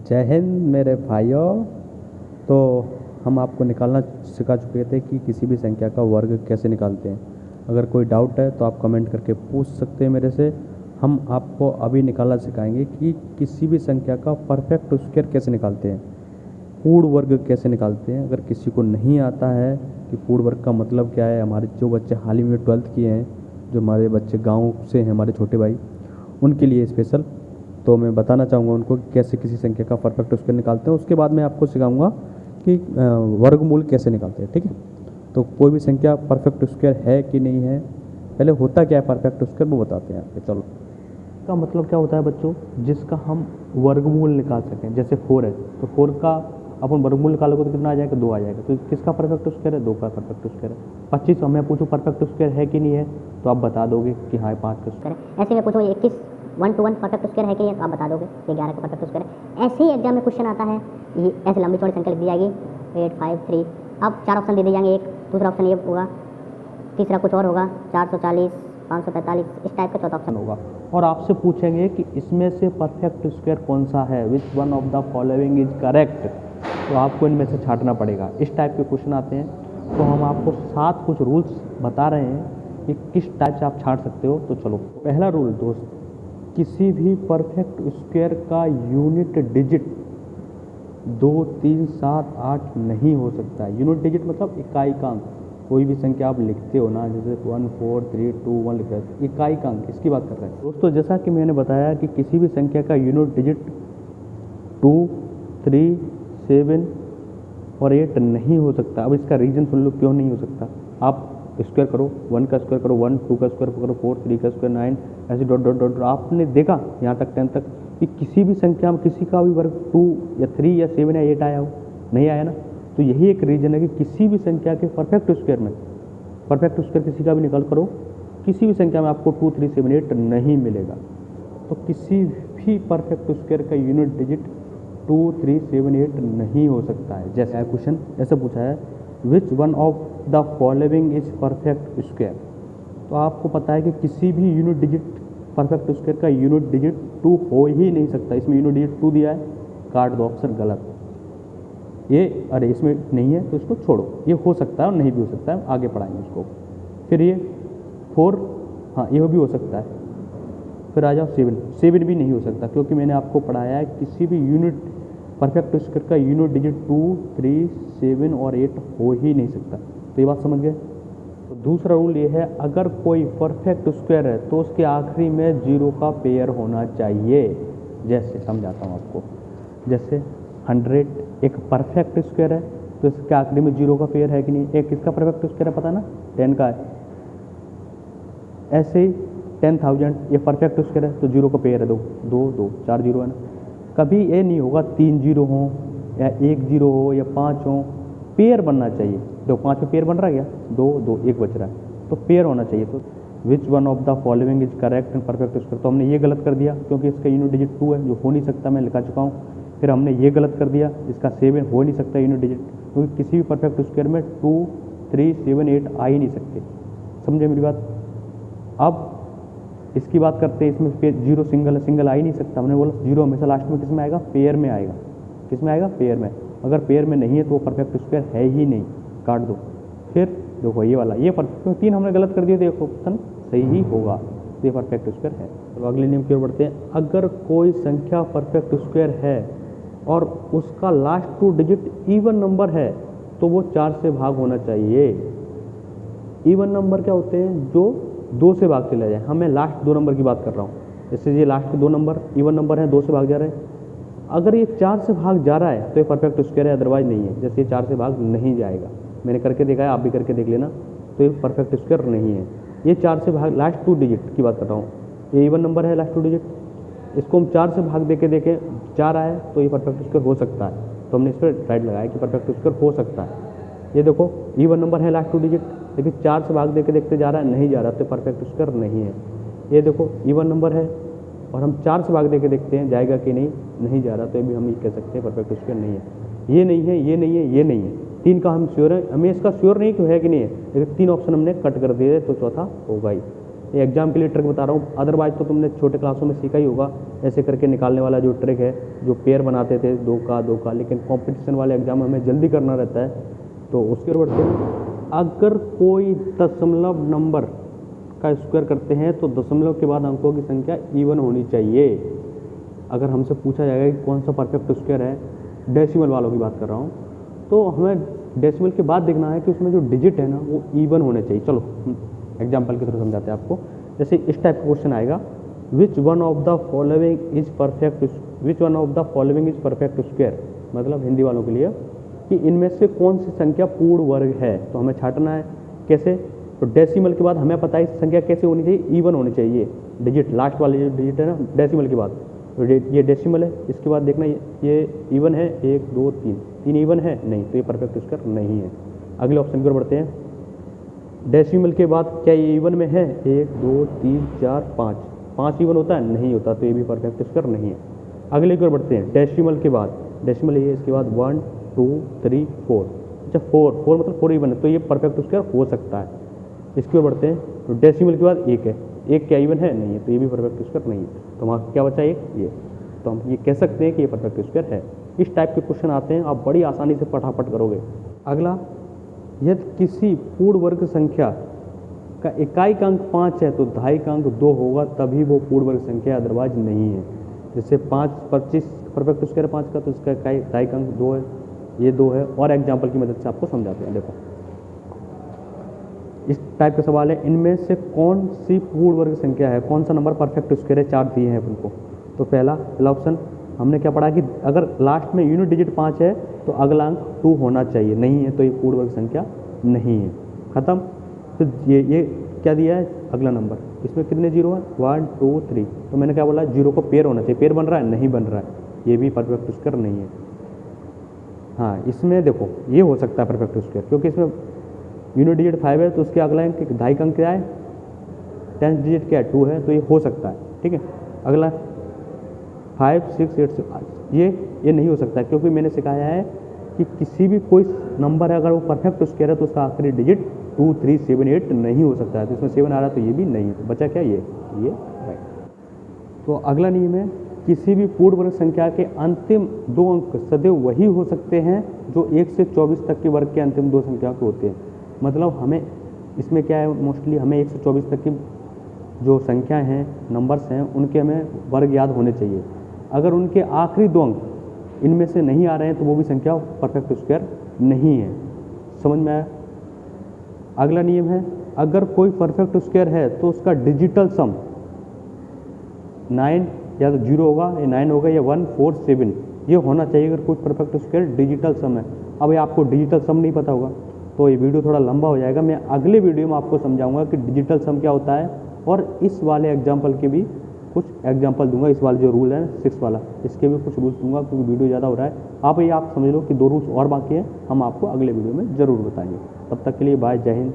जय हिंद मेरे भाइयों। तो हम आपको निकालना सिखा चुके थे कि किसी भी संख्या का वर्ग कैसे निकालते हैं। अगर कोई डाउट है तो आप कमेंट करके पूछ सकते हैं मेरे से। हम आपको अभी निकालना सिखाएंगे कि किसी भी संख्या का परफेक्ट स्क्वायर कैसे निकालते हैं, पूर्ण वर्ग कैसे निकालते हैं। अगर किसी को नहीं आता है कि पूर्ण वर्ग का मतलब क्या है, हमारे जो बच्चे हाल ही में 12th किए हैं, जो हमारे बच्चे गाँव से हैं, हमारे छोटे भाई, उनके लिए स्पेशल तो मैं बताना चाहूँगा उनको कि कैसे किसी संख्या का परफेक्ट स्क्वायर निकालते हैं। उसके बाद मैं आपको सिखाऊंगा कि वर्गमूल कैसे निकालते हैं। ठीक है, तो कोई भी संख्या परफेक्ट स्क्वायर है कि नहीं है, पहले होता क्या है परफेक्ट स्क्वायर वो बताते हैं आपको। चलो, का मतलब क्या होता है बच्चों, जिसका हम वर्गमूल निकाल सकें। जैसे 4 है तो 4 का अपन वर्गमूल निकालोगे तो कितना आ जाएगा, 2 आ जाएगा। तो किसका परफेक्ट स्क्वायर है, 2 का परफेक्ट स्क्वायर है। 25 मैं पूछूँ परफेक्ट स्क्वायर है कि नहीं है, तो आप बता दोगे कि हाँ 5 का स्क्वायर है। ऐसे में पूछो 21 1 to 1 परफेक्ट स्क्वायर है कि नहीं, तो आप बता दोगे ये 11 का परफेक्ट स्क्वायर है। ऐसे ही एग्जाम में क्वेश्चन आता है, ये ऐसे लंबी चौड़ी संख्या लिख दी जाएगी 8 5 3। अब 4 ऑप्शन दे दिए जाएंगे, एक दूसरा ऑप्शन ये होगा, तीसरा कुछ और होगा, 440 545 इस टाइप का चौथा ऑप्शन होगा। और आपसे पूछेंगे कि इसमें से परफेक्ट स्क्वायर कौन सा है, which one of the following is correct. तो आपको इनमें से छांटना पड़ेगा। इस टाइप के क्वेश्चन आते हैं, तो हम आपको 7 कुछ रूल्स बता रहे हैं कि किस टाइप से आप छांट सकते हो। तो चलो, पहला रूल दोस्त, किसी भी परफेक्ट स्क्वायर का यूनिट डिजिट 2 3 7 8 नहीं हो सकता है। यूनिट डिजिट मतलब इकाई का अंक। कोई भी संख्या आप लिखते हो ना, जैसे 1 4 3 2 1 लिख रहे हैं, इकाई का अंक, इसकी बात कर रहे हैं दोस्तों। जैसा कि मैंने बताया कि किसी भी संख्या का यूनिट डिजिट 2 3 7 और 8 नहीं हो सकता। अब इसका रीज़न सुन लो क्यों नहीं हो सकता। आप स्क्वायर करो, 1 का स्क्वायर करो 1, 2 का स्क्वायर करो 4, 3 का स्क्वायर 9, ऐसे डॉट डॉट डॉट। आपने देखा यहाँ तक 10 तक कि किसी भी संख्या में किसी का भी वर्ग 2 या 3 या 7 या 8 आया हो, नहीं आया ना। तो यही एक रीज़न है कि किसी भी संख्या के परफेक्ट स्क्वायर में, परफेक्ट स्क्वायर किसी का भी निकाल करो, किसी भी संख्या में आपको 2 3 7 8 नहीं मिलेगा। तो किसी भी परफेक्ट स्क्वायर का यूनिट डिजिट 2 3 7 8 नहीं हो सकता है। जैसे क्वेश्चन ऐसे पूछा है, which one of the following is perfect square. तो आपको पता है कि किसी भी यूनिट डिजिट परफेक्ट स्क्वायर का यूनिट डिजिट 2 हो ही नहीं सकता। इसमें यूनिट डिजिट 2 दिया है, काट दो, ऑप्शन गलत। ये अरे इसमें नहीं है तो इसको छोड़ो। ये हो सकता है और नहीं भी हो सकता है, आगे पढ़ाएंगे उसको। फिर ये 4, हाँ ये भी हो सकता है। फिर आ जाओ 7 भी नहीं हो सकता, क्योंकि मैंने आपको पढ़ाया है किसी भी यूनिट परफेक्ट स्क्वायर का यूनिट डिजिट 2 3 7 और 8 हो ही नहीं सकता। तो ये बात समझ गए। तो दूसरा रूल ये है, अगर कोई परफेक्ट स्क्वायर है तो उसके आखिरी में 0 का पेयर होना चाहिए। जैसे समझाता हूँ आपको, जैसे 100 एक परफेक्ट स्क्वायर है तो इसके आखिरी में 0 का पेयर है कि नहीं। एक किसका परफेक्ट स्क्वायर है पता ना, 10 का है। ऐसे ही 10,000 ये परफेक्ट स्क्वायर है तो 0 का पेयर है 2 2 2 4 0 है ना। कभी ये नहीं होगा 3 0 हो या 1 0 हो या 5 हो, पेयर बनना चाहिए। देखो 5 में पेयर बन रहा है क्या, 2 2 1 बच रहा है, तो पेयर होना चाहिए। तो which one of the following is correct in perfect square. तो हमने ये गलत कर दिया क्योंकि इसका यूनिट डिजिट 2 है, जो हो नहीं सकता, मैं लिखा चुका हूँ। फिर हमने ये गलत कर दिया, इसका 7 हो नहीं सकता यूनिट डिजिट, क्योंकि किसी भी परफेक्ट स्क्वायर में 2 3 7 8 आ ही नहीं सकते। समझे मेरी बात। अब इसकी बात करते हैं, इसमें 0 सिंगल है, सिंगल आ ही नहीं सकता। हमने बोला 0 हमेशा लास्ट में किस में आएगा, पेयर में आएगा। किस में आएगा, पेयर में। अगर पेयर में नहीं है तो वो परफेक्ट स्क्वायर है ही नहीं, काट दो। फिर देखो ये वाला, ये परफेक्ट, 3 हमने गलत कर दिए, देखो ऑप्शन सही ही होगा, ये परफेक्ट स्क्वायर है। तो अगले नियम की ओर बढ़ते हैं। अगर कोई संख्या परफेक्ट स्क्वायर है और उसका लास्ट 2 डिजिट इवन नंबर है तो वो 4 से भाग होना चाहिए। इवन नंबर क्या होते हैं, जो 2 से भाग चले जाए। मैं लास्ट 2 नंबर की बात कर रहा हूँ, जैसे ये लास्ट के 2 नंबर इवन नंबर है, 2 से भाग जा रहे हैं। अगर ये 4 से भाग जा रहा है तो ये परफेक्ट स्क्वायर है, अदरवाइज नहीं है। जैसे ये 4 से भाग नहीं जाएगा, मैंने करके देखा है, आप भी करके देख लेना, तो ये परफेक्ट स्क्वायर नहीं है। ये 4 से भाग, लास्ट 2 डिजिट की बात कर रहा हूँ, ये इवन नंबर है लास्ट 2 डिजिट, इसको हम 4 से भाग देके देखें 4 आए तो ये परफेक्ट स्क्वायर हो सकता है। तो हमने इस पर राइट लगाया कि परफेक्ट स्क्वायर हो सकता है। ये देखो इवन नंबर है लास्ट 2 डिजिट, लेकिन 4 से भाग देके देखते जा रहा है, नहीं जा रहा, तो परफेक्ट स्क्वायर नहीं है। ये देखो इवन नंबर है और हम 4 से भाग देके देखते हैं जाएगा कि नहीं, नहीं जा रहा, तो ये भी हम ये कह सकते हैं परफेक्ट स्क्वायर नहीं है। ये नहीं है, ये नहीं है, ये नहीं है। 3 का हम श्योर है, हमें इसका श्योर नहीं तो है कि नहीं है, लेकिन 3 ऑप्शन हमने कट कर दिए तो चौथा होगा ही। ये एग्जाम के लिए ट्रिक बता रहा हूँ, अदरवाइज तो तुमने छोटे क्लासों में सीखा ही होगा ऐसे करके निकालने वाला जो ट्रिक है, जो पेयर बनाते थे 2 का, लेकिन कंपटीशन वाले एग्जाम में हमें जल्दी करना रहता है तो उसके ऊपर बढ़ते हैं। अगर कोई दशमलव नंबर का स्क्वायर करते हैं तो दशमलव के बाद अंकों की संख्या इवन होनी चाहिए। अगर हमसे पूछा जाएगा कि कौन सा परफेक्ट स्क्वायर है, डेसिमल वालों की बात कर रहा हूँ, तो हमें डेसिमल के बाद देखना है कि उसमें जो डिजिट है ना वो इवन होने चाहिए। चलो एग्जाम्पल की तरह समझाते हैं आपको। जैसे इस टाइप का क्वेश्चन आएगा, which one of the following is perfect square, मतलब हिंदी वालों के लिए कि इनमें से कौन सी संख्या पूर्ण वर्ग है। तो हमें छांटना है कैसे, तो डेसिमल के बाद हमें पता है संख्या कैसे होनी चाहिए, इवन होनी चाहिए। डिजिट लास्ट वाले जो डिजिट है ना डेसिमल के बाद, तो ये डेसिमल है, इसके बाद देखना ये इवन है, 1 2 3 इवन है नहीं, तो ये परफेक्ट स्क्वायर नहीं है। अगले ऑप्शन की ओर बढ़ते हैं। डेसिमल के बाद क्या ये इवन में है, 1 2 3 4 5 इवन होता है, नहीं होता, तो ये भी परफेक्ट स्क्वायर नहीं है। अगले की ओर बढ़ते हैं। डेसिमल के बाद, डेसिमल ये, इसके बाद 1 2 3 4, अच्छा 4 मतलब 4 इवन है, तो ये परफेक्ट स्क्वायर हो सकता है। इसकी ओर बढ़ते हैं। तो डेसिमल के बाद 1 है, 1 क्या इवन है, नहीं है, तो ये भी परफेक्ट स्क्वायर नहीं है। तो वहाँ क्या बचा, 1 ये, तो हम ये कह सकते हैं कि ये परफेक्ट स्क्वायर है। इस टाइप के क्वेश्चन आते हैं, आप बड़ी आसानी से फटाफट करोगे। अगला, यदि किसी पूर्ण वर्ग संख्या का इकाई अंक 5 है तो दहाई अंक 2 होगा, तभी वो पूर्ण वर्ग संख्या, अदरवाइज नहीं है। जैसे 5 25 परफेक्ट स्क्वायर 5 का, तो इसका इकाई दहाई अंक 2 है, ये 2 है। और एग्जाम्पल की मदद से आपको समझाते हैं। देखो इस टाइप का सवाल है, इनमें से कौन सी पूर्ण वर्ग संख्या है, कौन सा नंबर परफेक्ट स्क्वायर है, 4 दिए हैं उनको। तो पहला ऑप्शन हमने क्या पढ़ा कि अगर लास्ट में यूनिट डिजिट 5 है तो अगला अंक 2 होना चाहिए, नहीं है तो ये पूर्ण वर्ग संख्या नहीं है। खत्म। तो ये क्या दिया है, अगला नंबर, इसमें कितने जीरो है, 1 2 3, तो मैंने क्या बोला, जीरो को पेयर होना चाहिए, पेयर बन रहा है, नहीं बन रहा है, ये भी परफेक्ट स्क्वायर नहीं है। हाँ, इसमें देखो ये हो सकता है परफेक्ट स्क्वायर, क्योंकि इसमें यूनिट डिजिट 5 है तो उसके अगला अंक दहाई अंक क्या है, 10th डिजिट क्या है, 2 है, तो ये हो सकता है। ठीक है। अगला 5 6 8 ये नहीं हो सकता है, क्योंकि मैंने सिखाया है कि किसी भी कोई नंबर है अगर वो परफेक्ट स्क्वायर है तो उसका आखिरी डिजिट 2 3 7 8 नहीं हो सकता है। तो इसमें 7 आ रहा है तो ये भी नहीं है, तो बचा क्या, ये राइट। तो अगला नियम है, किसी भी पूर्ण वर्ग संख्या के अंतिम 2 अंक सदैव वही हो सकते हैं जो 1 से 24 तक के वर्ग के अंतिम 2 संख्या के होते हैं। मतलब हमें इसमें क्या है, मोस्टली हमें 1 से 24 तक की जो संख्या हैं, नंबर्स हैं, उनके हमें वर्ग याद होने चाहिए। अगर उनके आखिरी 2 अंक इनमें से नहीं आ रहे हैं तो वो भी संख्या परफेक्ट स्क्वायर नहीं है। समझ में आया। अगला नियम है, अगर कोई परफेक्ट स्क्वायर है तो उसका डिजिटल सम 9 या तो 0 होगा, या 9 होगा, या 1 4 7 ये होना चाहिए अगर कोई परफेक्ट स्क्वायर डिजिटल सम है। अब ये आपको डिजिटल सम नहीं पता होगा तो ये वीडियो थोड़ा लंबा हो जाएगा। मैं अगले वीडियो में आपको समझाऊंगा कि डिजिटल सम क्या होता है, और इस वाले एग्जाम्पल के भी कुछ एग्जाम्पल दूंगा। इस वाले जो रूल है 6 वाला, इसके भी कुछ रूल्स दूंगा, क्योंकि वीडियो ज़्यादा हो रहा है। आप समझ लो कि 2 रूल्स और बाकी हैं, हम आपको अगले वीडियो में ज़रूर बताएंगे। तब तक के लिए बाय, जय हिंद।